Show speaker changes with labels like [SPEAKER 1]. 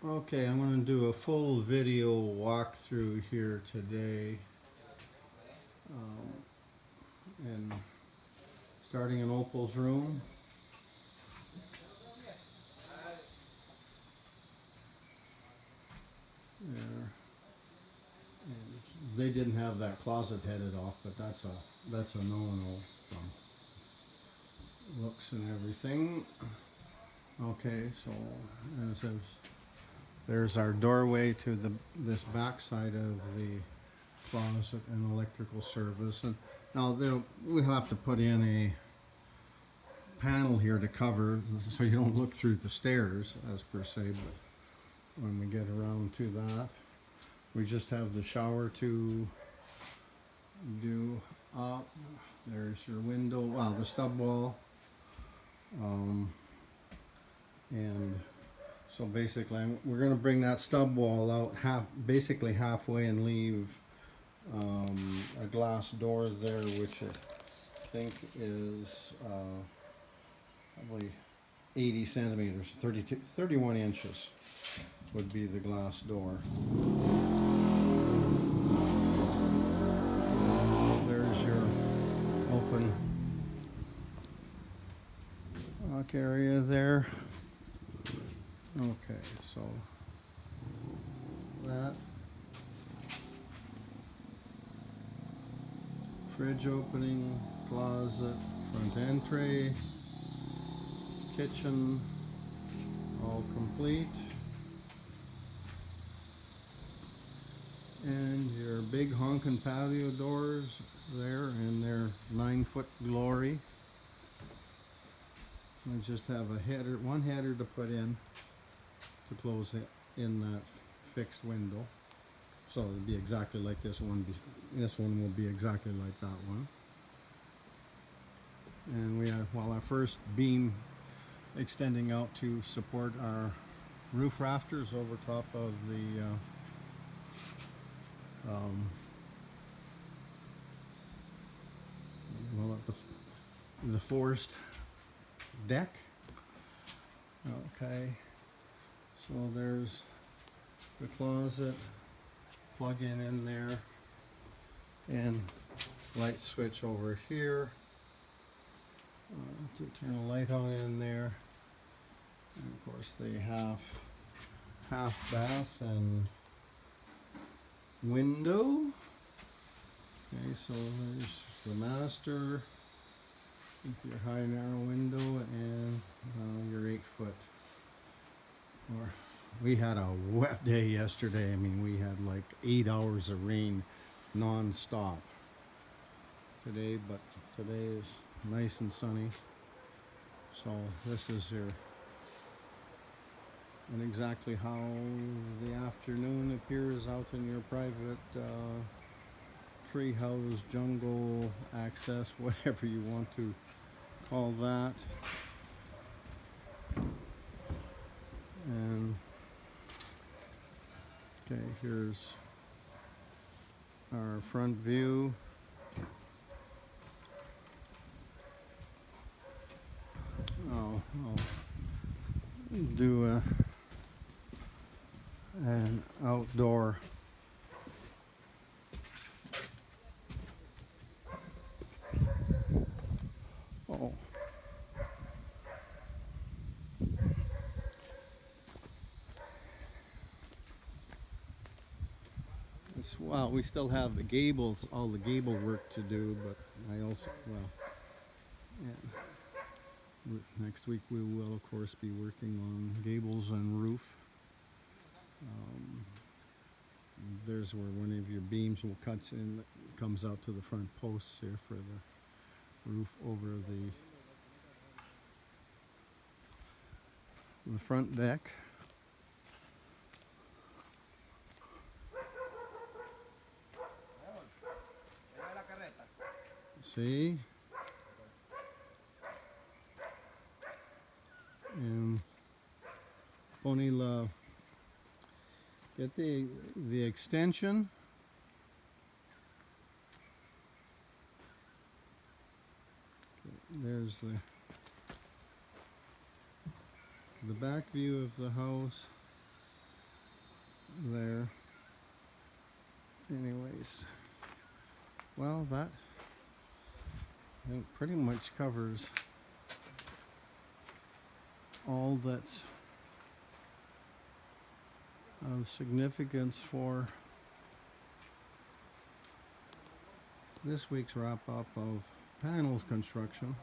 [SPEAKER 1] Okay, I'm going to do a full video walkthrough here today. And starting in Opal's room. There. And they didn't have that closet headed off, but that's a no-no from looks and everything. Okay, so and it says there's our doorway to this back side of the closet and electrical service. And now we'll have to put in a panel here to cover so you don't look through the stairs as per se, but when we get around to that, we just have the shower to do up. There's your window, well, the stub wall, and so basically we're going to bring that stub wall out basically halfway and leave a glass door there, which I think is probably 80 centimeters, 31 inches would be the glass door. There's your open lock area there. Okay, so that fridge opening, closet, front entry, kitchen, all complete. And your big honkin' patio doors there in their 9-foot glory. We just have one header to put in to close it in that fixed window. So it'll be exactly like this one. This one will be exactly like that one. And we have, our first beam extending out to support our roof rafters over top of the the forced deck. Okay, so there's the closet, plug in there, and light switch over here to turn a light on in there, and of course the half bath and window. Okay, so there's the master with your high narrow window and your 8-foot. Or we had a wet day yesterday. I mean, we had like 8 hours of rain non-stop today, but today is nice and sunny. So this is and exactly how the afternoon appears out in your private tree house, jungle access, whatever you want to call that. And okay, here's our front view. I'll do an outdoor well, we still have the gables, all the gable work to do, but I also, next week we will of course be working on gables and roof. There's where one of your beams will cut in, comes out to the front posts here for the roof over the front deck. See? And Pony Love. Get the extension. There's the back view of the house. well, that I think pretty much covers all that's of significance for this week's wrap up of panels construction.